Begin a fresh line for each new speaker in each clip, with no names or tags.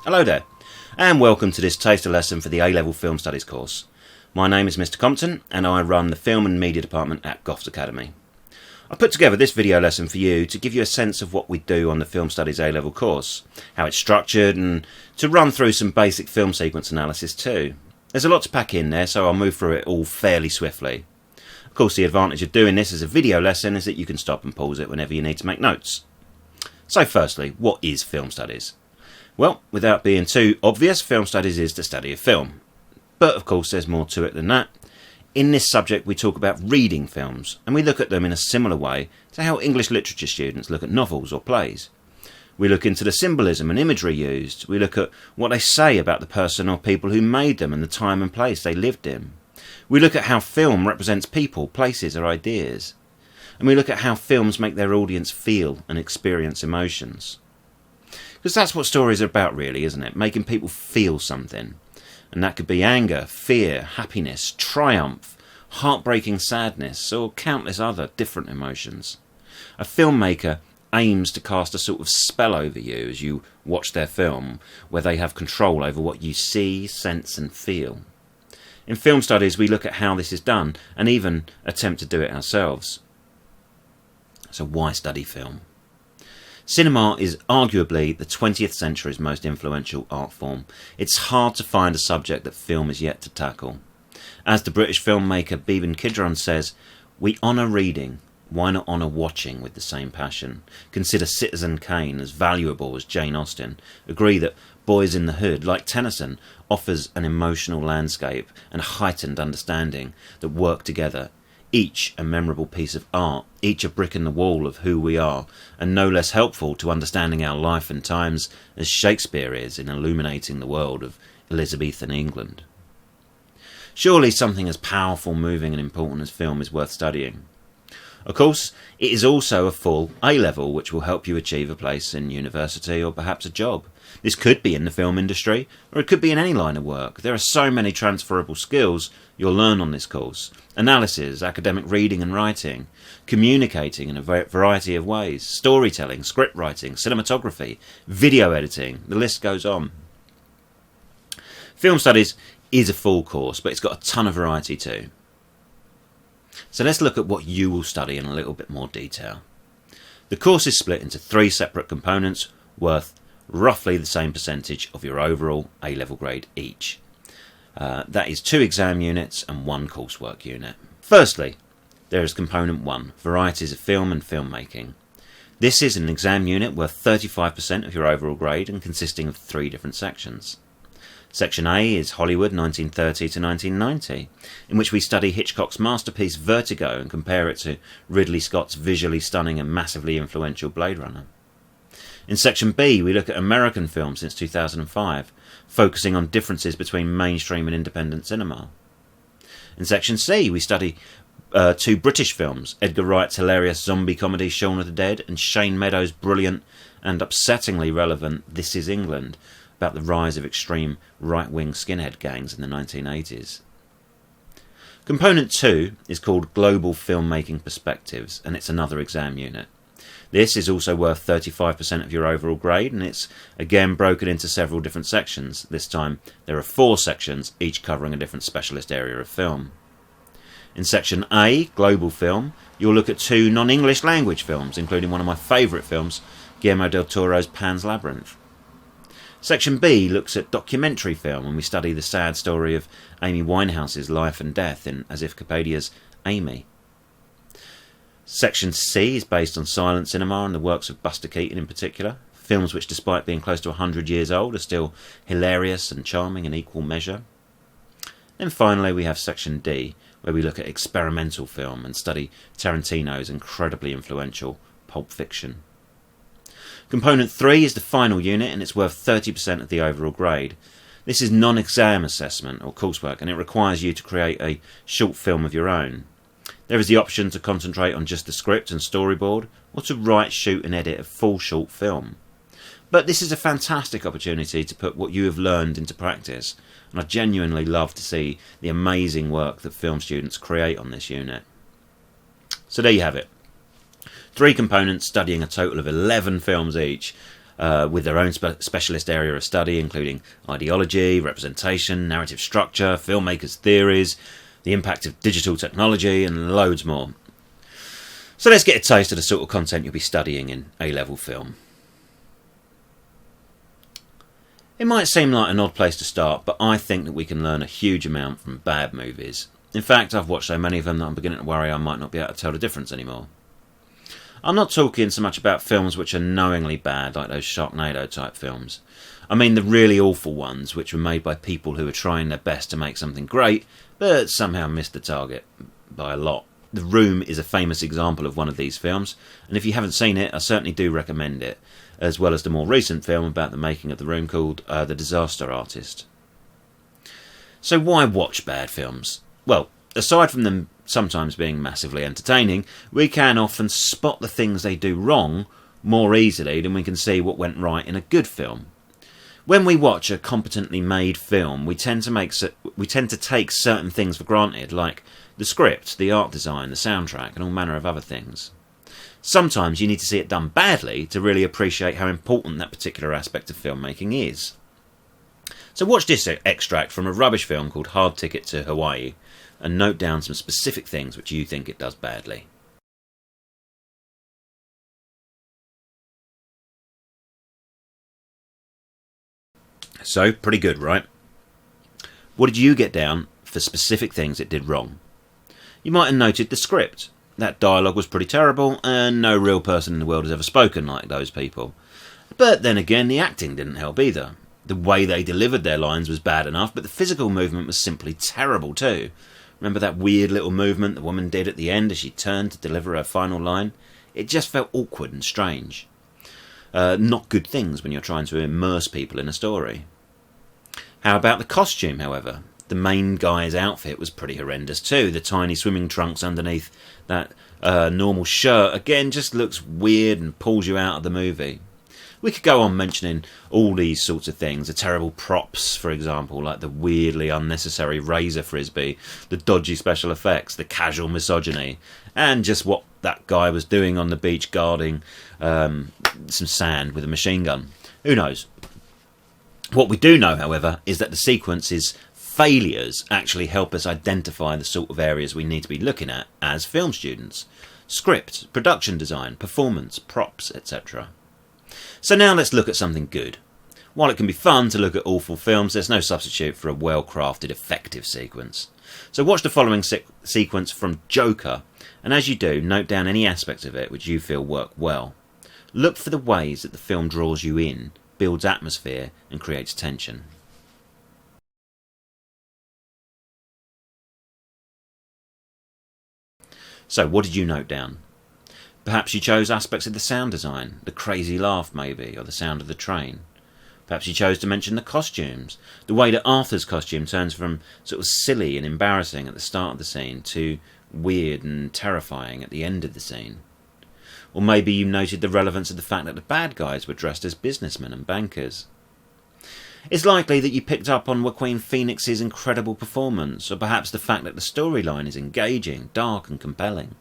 Hello there, and welcome to this taster lesson for the A-Level Film Studies course. My name is Mr. Compton, and I run the Film and Media Department at Goffs Academy. I put together this video lesson for you to give you a sense of what we do on the Film Studies A-Level course, how it's structured, and to run through some basic film sequence analysis too. There's a lot to pack in there, so I'll move through it all fairly swiftly. Of course, the advantage of doing this as a video lesson is that you can stop and pause it whenever you need to make notes. So firstly, what is film studies? Well, without being too obvious, film studies is the study of film. But of course there's more to it than that. In this subject we talk about reading films, and we look at them in a similar way to how English literature students look at novels or plays. We look into the symbolism and imagery used. We look at what they say about the person or people who made them and the time and place they lived in. We look at how film represents people, places or ideas. And we look at how films make their audience feel and experience emotions. Because that's what stories are about really, isn't it? Making people feel something. And that could be anger, fear, happiness, triumph, heartbreaking sadness, or countless other different emotions. A filmmaker aims to cast a sort of spell over you as you watch their film, where they have control over what you see, sense and feel. In film studies we look at how this is done, and even attempt to do it ourselves. So why study film? Cinema is arguably the 20th century's most influential art form. It's hard to find a subject that film is yet to tackle. As the British filmmaker Bevan Kidron says, "We honour reading, why not honour watching with the same passion? Consider Citizen Kane as valuable as Jane Austen. Agree that Boys in the Hood, like Tennyson, offers an emotional landscape and heightened understanding that work together. Each a memorable piece of art, each a brick in the wall of who we are, and no less helpful to understanding our life and times as Shakespeare is in illuminating the world of Elizabethan England." Surely something as powerful, moving and important as film is worth studying. Of course, it is also a full A-level which will help you achieve a place in university or perhaps a job. This could be in the film industry, or it could be in any line of work. There are so many transferable skills you'll learn on this course. Analysis, academic reading and writing, communicating in a variety of ways, storytelling, script writing, cinematography, video editing, the list goes on. Film studies is a full course, but it's got a ton of variety too. So let's look at what you will study in a little bit more detail. The course is split into 3 separate components worth roughly the same percentage of your overall A-level grade each. That is 2 exam units and 1 coursework unit. Firstly, there is component 1, varieties of film and filmmaking. This is an exam unit worth 35% of your overall grade and consisting of 3 different sections. Section A is Hollywood 1930 to 1990, in which we study Hitchcock's masterpiece Vertigo and compare it to Ridley Scott's visually stunning and massively influential Blade Runner. In Section B, we look at American films since 2005, focusing on differences between mainstream and independent cinema. In Section C, we study 2 British films, Edgar Wright's hilarious zombie comedy Shaun of the Dead and Shane Meadows' brilliant and upsettingly relevant This Is England, about the rise of extreme right-wing skinhead gangs in the 1980s. Component 2 is called Global Filmmaking Perspectives, and it's another exam unit. This is also worth 35% of your overall grade, and it's again broken into several different sections. This time there are 4 sections, each covering a different specialist area of film. In Section A, Global Film, you'll look at 2 non-English language films, including one of my favourite films, Guillermo del Toro's Pan's Labyrinth. Section B looks at documentary film, and we study the sad story of Amy Winehouse's life and death in As If Capadia's Amy. Section C is based on silent cinema and the works of Buster Keaton in particular, films which despite being close to 100 years old are still hilarious and charming in equal measure. Then finally we have Section D, where we look at experimental film and study Tarantino's incredibly influential Pulp Fiction. Component 3 is the final unit, and it's worth 30% of the overall grade. This is non-exam assessment or coursework, and it requires you to create a short film of your own. There is the option to concentrate on just the script and storyboard, or to write, shoot and edit a full short film. But this is a fantastic opportunity to put what you have learned into practice, and I genuinely love to see the amazing work that film students create on this unit. So there you have it. 3 components studying a total of 11 films each. with their own specialist area of study, including ideology, representation, narrative structure, filmmakers' theories, the impact of digital technology, and loads more. So let's get a taste of the sort of content you'll be studying in A-level film. It might seem like an odd place to start, but I think that we can learn a huge amount from bad movies. In fact, I've watched so many of them that I'm beginning to worry I might not be able to tell the difference anymore. I'm not talking so much about films which are knowingly bad, like those Sharknado type films. I mean the really awful ones, which were made by people who were trying their best to make something great, but somehow missed the target by a lot. The Room is a famous example of one of these films, and if you haven't seen it, I certainly do recommend it, as well as the more recent film about the making of The Room called The Disaster Artist. So why watch bad films? Well, aside from them sometimes being massively entertaining, we can often spot the things they do wrong more easily than we can see what went right in a good film. When we watch a competently made film, we tend to take certain things for granted, like the script, the art design, the soundtrack, and all manner of other things. Sometimes you need to see it done badly to really appreciate how important that particular aspect of filmmaking is. So watch this extract from a rubbish film called Hard Ticket to Hawaii, and note down some specific things which you think it does badly. So, pretty good, right? What did you get down for specific things it did wrong? You might have noted the script. That dialogue was pretty terrible, and no real person in the world has ever spoken like those people. But then again, the acting didn't help either. The way they delivered their lines was bad enough, but the physical movement was simply terrible too. Remember that weird little movement the woman did at the end as she turned to deliver her final line? It just felt awkward and strange. Not good things when you're trying to immerse people in a story. How about the costume, however? The main guy's outfit was pretty horrendous too. The tiny swimming trunks underneath that normal shirt, again, just looks weird and pulls you out of the movie. We could go on mentioning all these sorts of things. The terrible props, for example, like the weirdly unnecessary razor frisbee, the dodgy special effects, the casual misogyny, and just what that guy was doing on the beach guarding some sand with a machine gun. Who knows? What we do know, however, is that the sequence's failures actually help us identify the sort of areas we need to be looking at as film students. Script, production design, performance, props, etc. So now let's look at something good. While it can be fun to look at awful films, there's no substitute for a well-crafted, effective sequence. So watch the following sequence from Joker, and as you do, note down any aspects of it which you feel work well. Look for the ways that the film draws you in, builds atmosphere, and creates tension. So what did you note down? Perhaps you chose aspects of the sound design, the crazy laugh maybe, or the sound of the train. Perhaps you chose to mention the costumes, the way that Arthur's costume turns from sort of silly and embarrassing at the start of the scene to weird and terrifying at the end of the scene. Or maybe you noted the relevance of the fact that the bad guys were dressed as businessmen and bankers. It's likely that you picked up on Joaquin Phoenix's incredible performance, or perhaps the fact that the storyline is engaging, dark and compelling.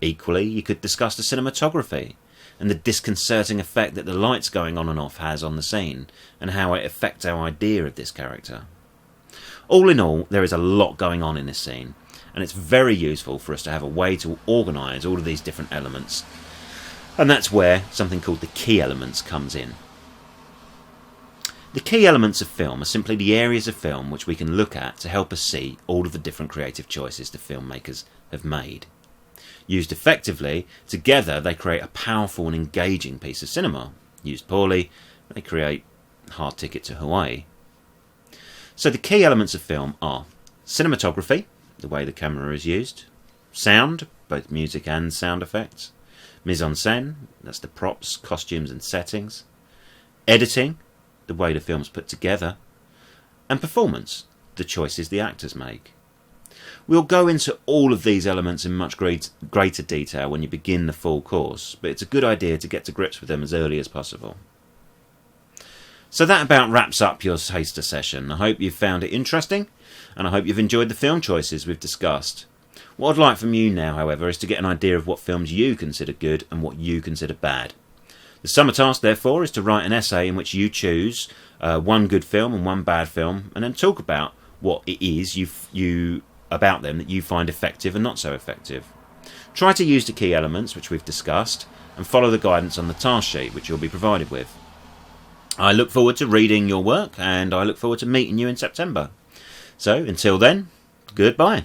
Equally, you could discuss the cinematography and the disconcerting effect that the lights going on and off has on the scene, and how it affects our idea of this character. All in all, there is a lot going on in this scene, and it's very useful for us to have a way to organise all of these different elements, and that's where something called the key elements comes in. The key elements of film are simply the areas of film which we can look at to help us see all of the different creative choices the filmmakers have made. Used effectively, together they create a powerful and engaging piece of cinema. Used poorly, they create Hard Ticket to Hawaii. So the key elements of film are cinematography, the way the camera is used, sound, both music and sound effects, mise-en-scène, that's the props, costumes and settings, editing, the way the film's put together, and performance, the choices the actors make. We'll go into all of these elements in much greater detail when you begin the full course, but it's a good idea to get to grips with them as early as possible. So that about wraps up your taster session. I hope you've found it interesting, and I hope you've enjoyed the film choices we've discussed. What I'd like from you now, however, is to get an idea of what films you consider good and what you consider bad.
The summer task, therefore, is to write an essay in which you choose one good film and one bad film, and then talk about what it is you about them that you find effective and not so effective. Try to use the key elements which we've discussed and follow the guidance on the task sheet which you'll be provided with. I look forward to reading your work, and I look forward to meeting you in September. So until then, goodbye.